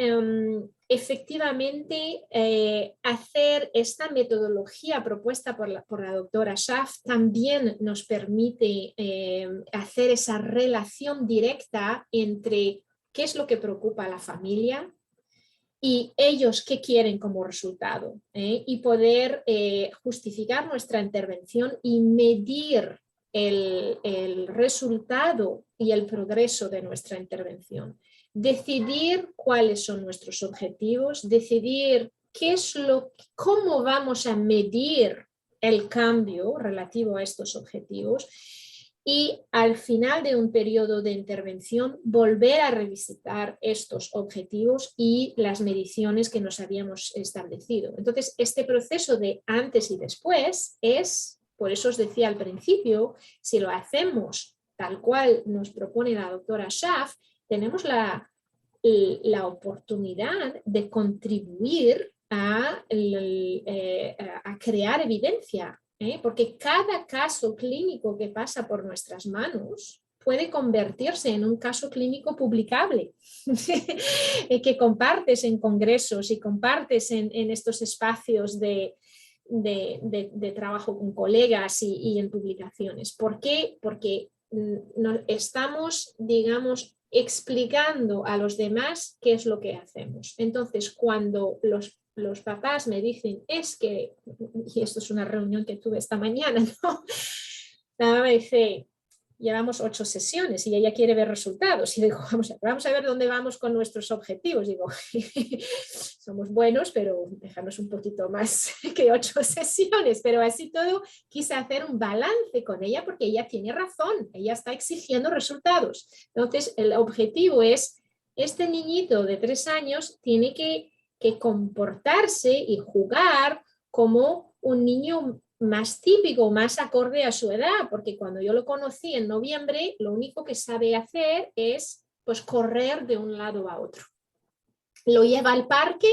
efectivamente, hacer esta metodología propuesta por la doctora Schaff también nos permite hacer esa relación directa entre qué es lo que preocupa a la familia y ellos qué quieren como resultado, y poder justificar nuestra intervención y medir el resultado y el progreso de nuestra intervención. Decidir cuáles son nuestros objetivos, decidir cómo vamos a medir el cambio relativo a estos objetivos, y al final de un periodo de intervención volver a revisitar estos objetivos y las mediciones que nos habíamos establecido. Entonces, este proceso de antes y después es, por eso os decía al principio, si lo hacemos tal cual nos propone la doctora Schaff, tenemos la oportunidad de contribuir a crear evidencia, porque cada caso clínico que pasa por nuestras manos puede convertirse en un caso clínico publicable que compartes en congresos y compartes en estos espacios de trabajo con colegas y en publicaciones. ¿Por qué? Porque estamos, digamos, explicando a los demás qué es lo que hacemos. Entonces, cuando los papás me dicen, es que, y esto es una reunión que tuve esta mañana, ¿no? Me dice, llevamos 8 sesiones y ella quiere ver resultados. Y digo, vamos a ver dónde vamos con nuestros objetivos. Digo, somos buenos, pero déjanos un poquito más que 8 sesiones. Pero así todo quise hacer un balance con ella porque ella tiene razón, ella está exigiendo resultados. Entonces el objetivo es, este niñito de 3 años tiene que comportarse y jugar como un niño más típico, más acorde a su edad, porque cuando yo lo conocí en noviembre, lo único que sabe hacer es pues correr de un lado a otro. Lo lleva al parque,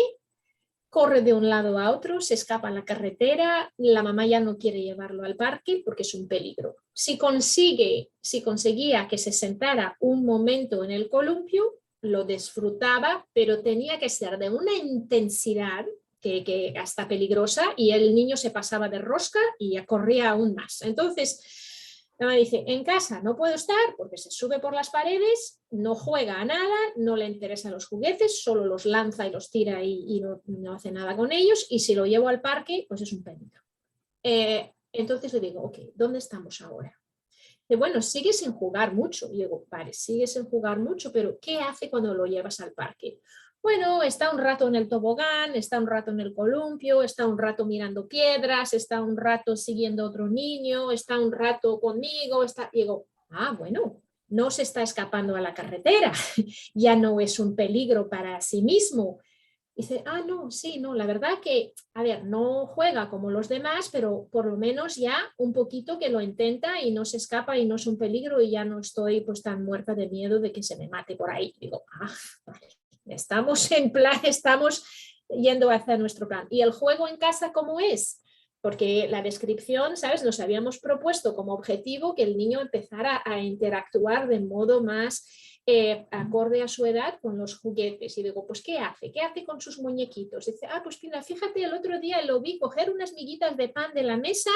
corre de un lado a otro, se escapa a la carretera, la mamá ya no quiere llevarlo al parque porque es un peligro. Si conseguía que se sentara un momento en el columpio, lo disfrutaba, pero tenía que ser de una intensidad que hasta peligrosa, y el niño se pasaba de rosca y ya corría aún más. Entonces, la mamá dice, en casa no puedo estar porque se sube por las paredes, no juega a nada, no le interesan los juguetes, solo los lanza y los tira y no hace nada con ellos, y si lo llevo al parque, pues es un peligro. Entonces le digo, ok, ¿dónde estamos ahora? Dice, bueno, sigue sin jugar mucho. Y digo, vale, sigue sin jugar mucho, pero ¿qué hace cuando lo llevas al parque? Bueno, está un rato en el tobogán, está un rato en el columpio, está un rato mirando piedras, está un rato siguiendo a otro niño, está un rato conmigo. Y digo, bueno, no se está escapando a la carretera, ya no es un peligro para sí mismo. Dice, no, sí, no, la verdad que, a ver, no juega como los demás, pero por lo menos ya un poquito que lo intenta y no se escapa y no es un peligro, y ya no estoy pues tan muerta de miedo de que se me mate por ahí. Digo, vale, estamos en plan, estamos yendo hacia nuestro plan. ¿Y el juego en casa cómo es? Porque la descripción, ¿sabes? Nos habíamos propuesto como objetivo que el niño empezara a interactuar de modo más acorde a su edad con los juguetes. Y digo, pues ¿qué hace? ¿Qué hace con sus muñequitos? Dice, pues mira, fíjate, el otro día lo vi coger unas miguitas de pan de la mesa,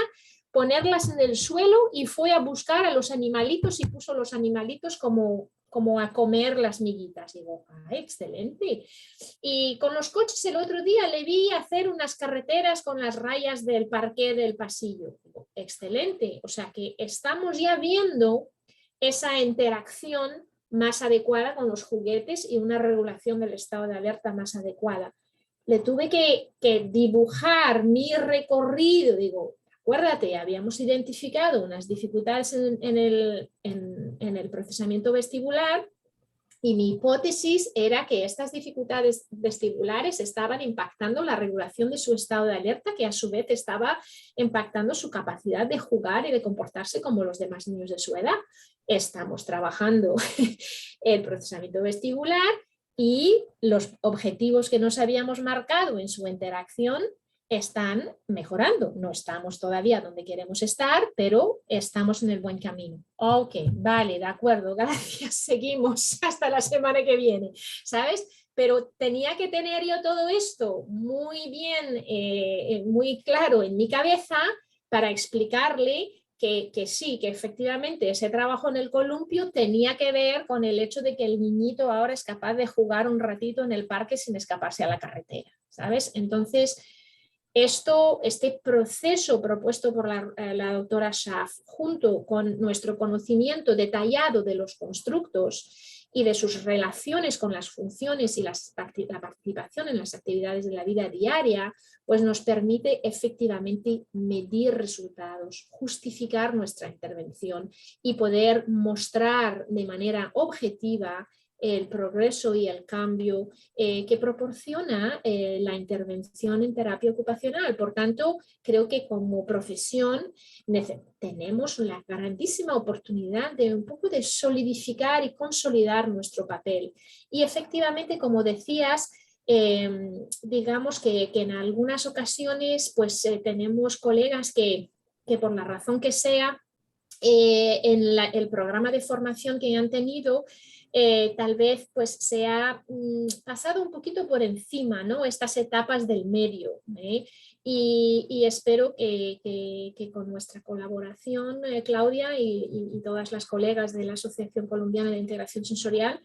ponerlas en el suelo y fue a buscar a los animalitos y puso los animalitos como a comer las miguitas. Digo, excelente. Y con los coches el otro día le vi hacer unas carreteras con las rayas del parqué del pasillo. Digo, excelente. O sea que estamos ya viendo esa interacción más adecuada con los juguetes y una regulación del estado de alerta más adecuada. Le tuve que dibujar mi recorrido. Digo, acuérdate, habíamos identificado unas dificultades en el procesamiento vestibular, y mi hipótesis era que estas dificultades vestibulares estaban impactando la regulación de su estado de alerta, que a su vez estaba impactando su capacidad de jugar y de comportarse como los demás niños de su edad. Estamos trabajando el procesamiento vestibular y los objetivos que nos habíamos marcado en su interacción están mejorando. No estamos todavía donde queremos estar, pero estamos en el buen camino. Ok, vale, de acuerdo, gracias, seguimos hasta la semana que viene, ¿sabes? Pero tenía que tener yo todo esto muy bien, muy claro en mi cabeza para explicarle que sí, que efectivamente ese trabajo en el columpio tenía que ver con el hecho de que el niñito ahora es capaz de jugar un ratito en el parque sin escaparse a la carretera, ¿sabes? Entonces, este proceso propuesto por la doctora Schaff, junto con nuestro conocimiento detallado de los constructos y de sus relaciones con las funciones y la participación en las actividades de la vida diaria, pues nos permite efectivamente medir resultados, justificar nuestra intervención y poder mostrar de manera objetiva el progreso y el cambio que proporciona la intervención en terapia ocupacional. Por tanto, creo que como profesión tenemos la grandísima oportunidad de un poco de solidificar y consolidar nuestro papel. Y efectivamente, como decías, digamos que en algunas ocasiones pues tenemos colegas que por la razón que sea, en el programa de formación que han tenido, tal vez pues se ha pasado un poquito por encima, ¿no? Estas etapas del medio, y espero que con nuestra colaboración, Claudia y todas las colegas de la Asociación Colombiana de Integración Sensorial,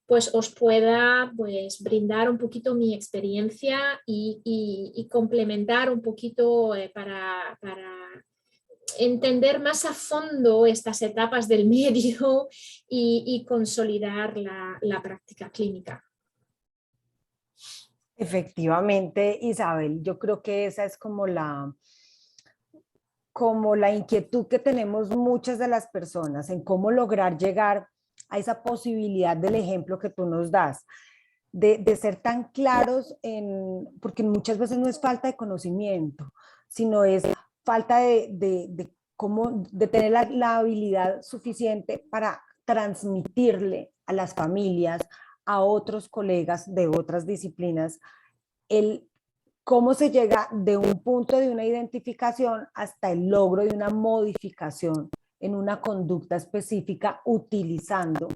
pues os pueda pues brindar un poquito mi experiencia y complementar un poquito para entender más a fondo estas etapas del medio y consolidar la práctica clínica.
Efectivamente, Isabel, yo creo que esa es como la inquietud que tenemos muchas de las personas en cómo lograr llegar a esa posibilidad del ejemplo que tú nos das, de ser tan claros porque muchas veces no es falta de conocimiento, sino es falta de tener la habilidad suficiente para transmitirle a las familias, a otros colegas de otras disciplinas, el cómo se llega de un punto de una identificación hasta el logro de una modificación en una conducta específica utilizando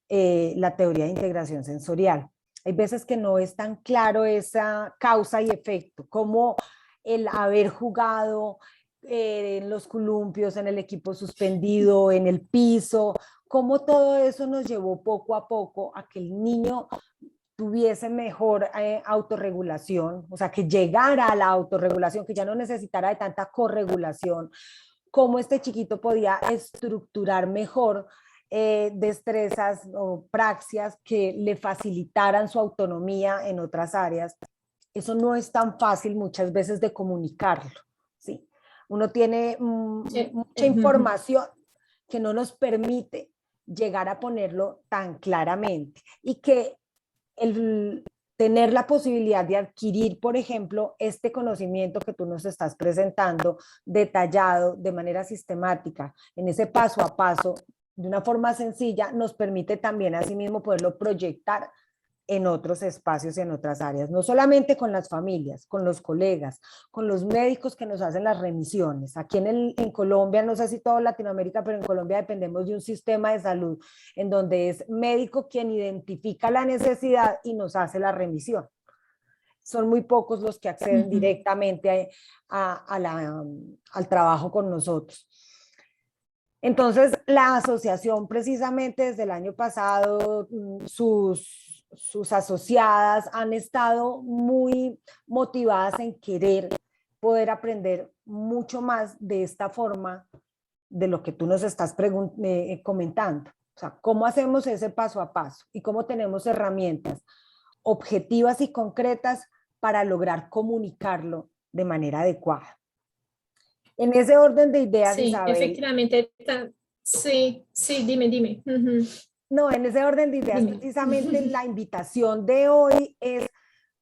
la teoría de integración sensorial. Hay veces que no es tan claro esa causa y efecto, como el haber jugado en los columpios, en el equipo suspendido, en el piso, cómo todo eso nos llevó poco a poco a que el niño tuviese mejor autorregulación, o sea, que llegara a la autorregulación, que ya no necesitara de tanta corregulación, cómo este chiquito podía estructurar mejor destrezas o praxias que le facilitaran su autonomía en otras áreas. Eso no es tan fácil muchas veces de comunicarlo, ¿sí? Uno tiene mucha información que no nos permite llegar a ponerlo tan claramente y que el tener la posibilidad de adquirir, por ejemplo, este conocimiento que tú nos estás presentando, detallado, de manera sistemática, en ese paso a paso, de una forma sencilla, nos permite también asimismo poderlo proyectar en otros espacios y en otras áreas, no solamente con las familias, con los colegas, con los médicos que nos hacen las remisiones. Aquí en Colombia, no sé si todo Latinoamérica, pero en Colombia dependemos de un sistema de salud en donde es médico quien identifica la necesidad y nos hace la remisión. Son muy pocos los que acceden directamente al trabajo con nosotros. Entonces, la asociación precisamente desde el año pasado, sus asociadas han estado muy motivadas en querer poder aprender mucho más de esta forma de lo que tú nos estás comentando. O sea, cómo hacemos ese paso a paso y cómo tenemos herramientas objetivas y concretas para lograr comunicarlo de manera adecuada. En ese orden de ideas,
Sí,
Isabel.
efectivamente. Sí, dime.
No, en ese orden de ideas,
Dime.
precisamente la invitación de hoy es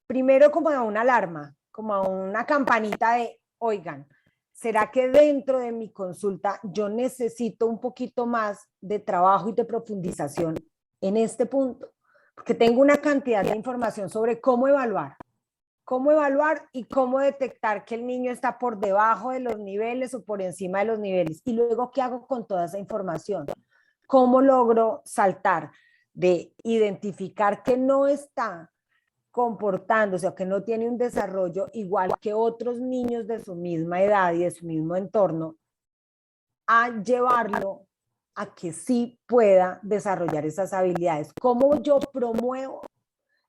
primero como a una alarma, como a una campanita de, oigan, ¿será que dentro de mi consulta yo necesito un poquito más de trabajo y de profundización en este punto? Porque tengo una cantidad de información sobre cómo evaluar y cómo detectar que el niño está por debajo de los niveles o por encima de los niveles. Y luego, ¿qué hago con toda esa información? ¿Cómo logro saltar de identificar que no está comportándose o que no tiene un desarrollo igual que otros niños de su misma edad y de su mismo entorno, a llevarlo a que sí pueda desarrollar esas habilidades? ¿Cómo yo promuevo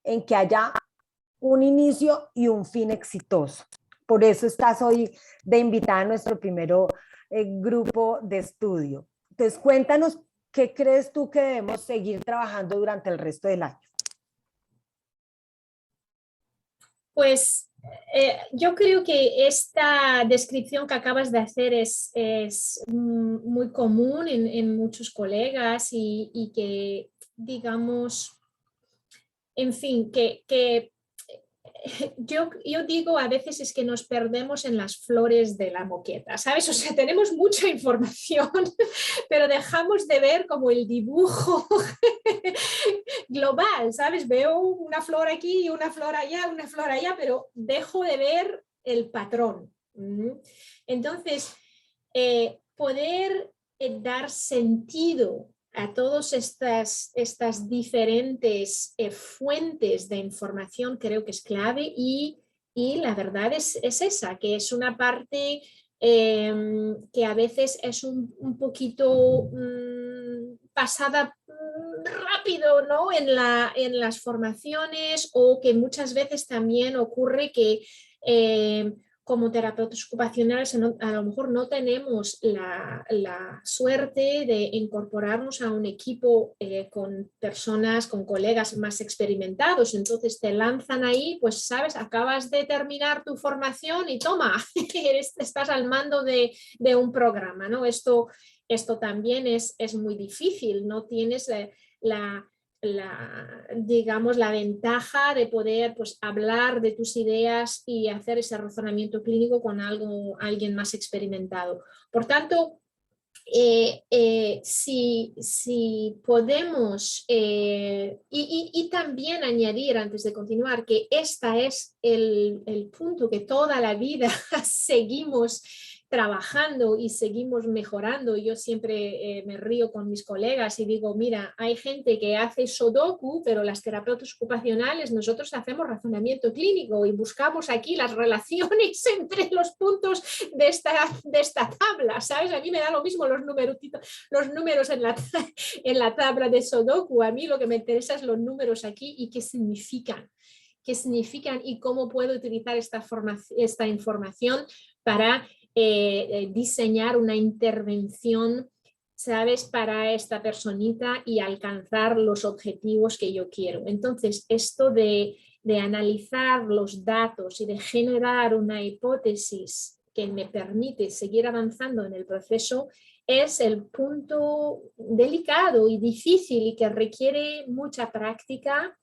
en que haya un inicio y un fin exitoso? Por eso estás hoy de invitada a nuestro primero grupo de estudio. Entonces, cuéntanos, ¿qué crees tú que debemos seguir trabajando durante el resto del año?
Pues yo creo que esta descripción que acabas de hacer es muy común en muchos colegas y que, digamos, en fin, que yo digo a veces es que nos perdemos en las flores de la moqueta, ¿sabes? O sea, tenemos mucha información, pero dejamos de ver como el dibujo global, ¿sabes? Veo una flor aquí, una flor allá, pero dejo de ver el patrón. Entonces, poder dar sentido a todas estas diferentes fuentes de información creo que es clave y la verdad es esa, que es una parte que a veces es un poquito pasada rápido, ¿no? en las formaciones, o que muchas veces también ocurre que como terapeutas ocupacionales a lo mejor no tenemos la suerte de incorporarnos a un equipo con personas, con colegas más experimentados. Entonces te lanzan ahí, pues sabes, acabas de terminar tu formación y toma, estás al mando de un programa, ¿no? Esto también es muy difícil, no tienes digamos, la ventaja de poder pues, hablar de tus ideas y hacer ese razonamiento clínico con alguien más experimentado. Por tanto, si podemos, y también añadir antes de continuar que este es el punto que toda la vida seguimos trabajando y seguimos mejorando. Yo siempre me río con mis colegas y digo, mira, hay gente que hace Sudoku, pero las terapeutas ocupacionales nosotros hacemos razonamiento clínico y buscamos aquí las relaciones entre los puntos de esta tabla, ¿sabes? A mí me da lo mismo los números en la tabla de Sudoku. A mí lo que me interesa es los números aquí y qué significan y cómo puedo utilizar esta información para diseñar una intervención, ¿sabes?, para esta personita y alcanzar los objetivos que yo quiero. Entonces, esto de analizar los datos y de generar una hipótesis que me permite seguir avanzando en el proceso es el punto delicado y difícil y que requiere mucha práctica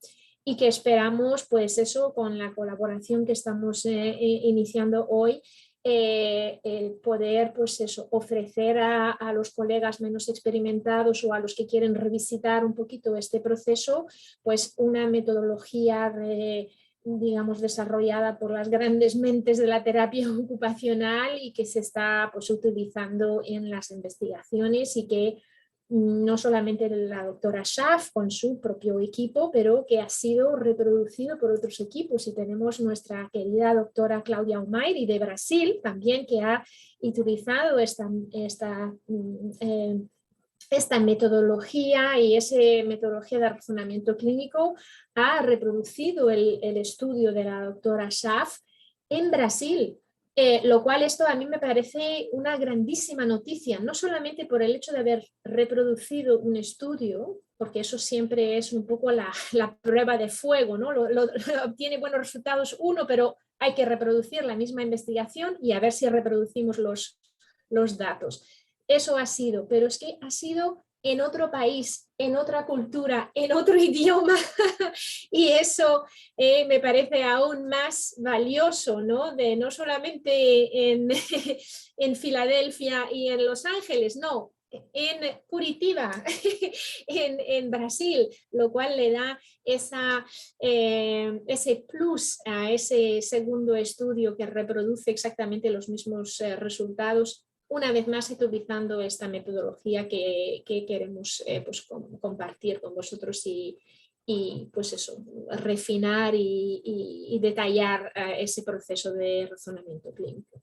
y que esperamos, pues eso, con la colaboración que estamos iniciando hoy, poder pues eso, ofrecer a los colegas menos experimentados o a los que quieren revisitar un poquito este proceso, pues una metodología digamos, desarrollada por las grandes mentes de la terapia ocupacional y que se está pues, utilizando en las investigaciones y que no solamente la doctora Schaff con su propio equipo, pero que ha sido reproducido por otros equipos. Y tenemos nuestra querida doctora Claudia Almairi de Brasil también, que ha utilizado esta metodología y esa metodología de razonamiento clínico ha reproducido el estudio de la doctora Schaff en Brasil. Lo cual esto a mí me parece una grandísima noticia, no solamente por el hecho de haber reproducido un estudio, porque eso siempre es un poco la prueba de fuego, ¿no? Obtiene buenos resultados uno, pero hay que reproducir la misma investigación y a ver si reproducimos los datos. Eso ha sido, pero es que ha sido en otro país, en otra cultura, en otro idioma y eso me parece aún más valioso, ¿no? De no solamente en Filadelfia y en Los Ángeles, no, en Curitiba, en Brasil, lo cual le da ese plus a ese segundo estudio que reproduce exactamente los mismos resultados. Una vez más utilizando esta metodología que queremos pues, compartir con vosotros y pues eso, refinar y detallar ese proceso de razonamiento clínico.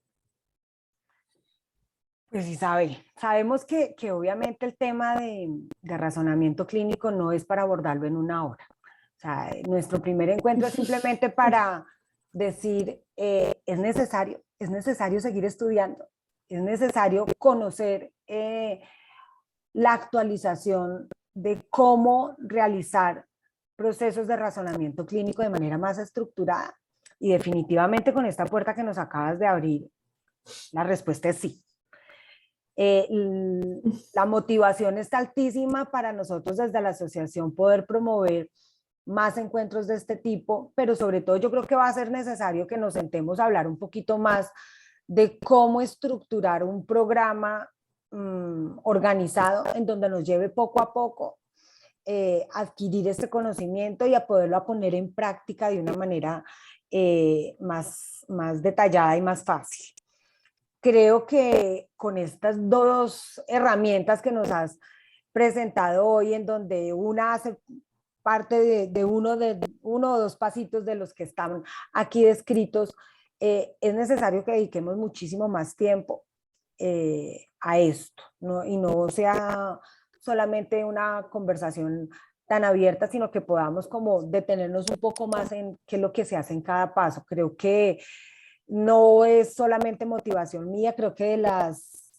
Pues Isabel, sabemos que obviamente el tema de razonamiento clínico no es para abordarlo en una hora. O sea, nuestro primer encuentro es simplemente para decir, es necesario seguir estudiando, es necesario conocer la actualización de cómo realizar procesos de razonamiento clínico de manera más estructurada. Y definitivamente con esta puerta que nos acabas de abrir, la respuesta es sí. La motivación está altísima para nosotros desde la asociación poder promover más encuentros de este tipo, pero sobre todo yo creo que va a ser necesario que nos sentemos a hablar un poquito más de cómo estructurar un programa organizado en donde nos lleve poco a poco adquirir este conocimiento y a poderlo poner en práctica de una manera más detallada y más fácil. Creo que con estas dos herramientas que nos has presentado hoy, en donde una hace parte de uno o dos pasitos de los que están aquí descritos, es necesario que dediquemos muchísimo más tiempo a esto, ¿no? Y no sea solamente una conversación tan abierta, sino que podamos como detenernos un poco más en qué es lo que se hace en cada paso. Creo que no es solamente motivación mía, creo que de las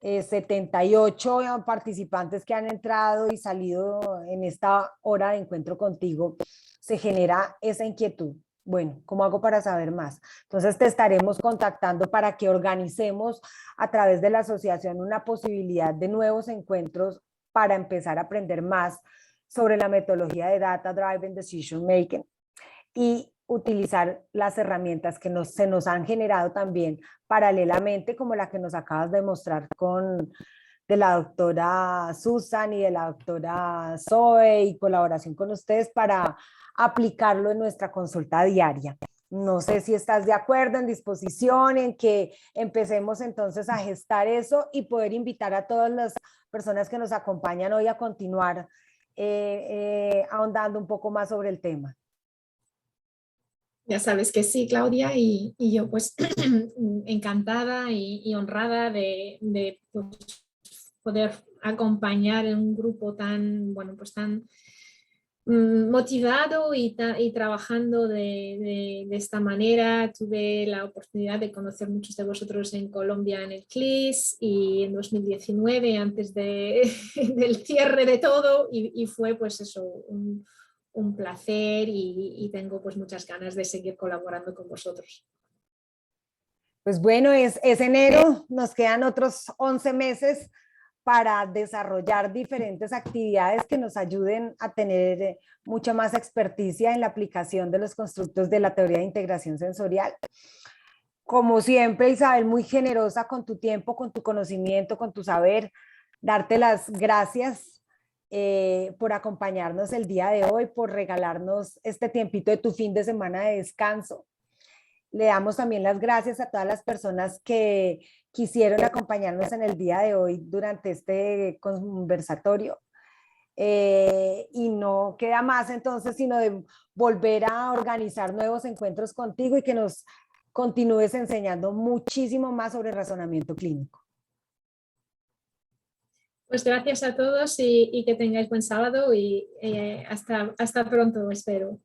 78 participantes que han entrado y salido en esta hora de encuentro contigo, se genera esa inquietud. Bueno, ¿cómo hago para saber más? Entonces te estaremos contactando para que organicemos a través de la asociación una posibilidad de nuevos encuentros para empezar a aprender más sobre la metodología de Data Driven Decision Making y utilizar las herramientas que se nos han generado también paralelamente, como la que nos acabas de mostrar de la doctora Susan y de la doctora Zoe, y colaboración con ustedes para aplicarlo en nuestra consulta diaria. No sé si estás de acuerdo, en disposición, en que empecemos entonces a gestar eso y poder invitar a todas las personas que nos acompañan hoy a continuar ahondando un poco más sobre el tema.
Ya sabes que sí, Claudia, y yo pues encantada y honrada de pues, poder acompañar en un grupo tan, bueno, pues tan motivado y trabajando de esta manera. Tuve la oportunidad de conocer muchos de vosotros en Colombia en el CLIS y en 2019 antes del cierre de todo y fue pues eso, un placer y tengo pues muchas ganas de seguir colaborando con vosotros.
Pues bueno, es enero, nos quedan otros 11 meses para desarrollar diferentes actividades que nos ayuden a tener mucha más experticia en la aplicación de los constructos de la teoría de integración sensorial. Como siempre, Isabel, muy generosa con tu tiempo, con tu conocimiento, con tu saber, darte las gracias por acompañarnos el día de hoy, por regalarnos este tiempito de tu fin de semana de descanso. Le damos también las gracias a todas las personas que quisieron acompañarnos en el día de hoy durante este conversatorio. Y no queda más entonces sino de volver a organizar nuevos encuentros contigo y que nos continúes enseñando muchísimo más sobre razonamiento clínico.
Pues gracias a todos y que tengáis buen sábado y hasta pronto, espero.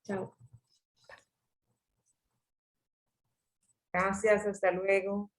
Chao.
Gracias, hasta luego.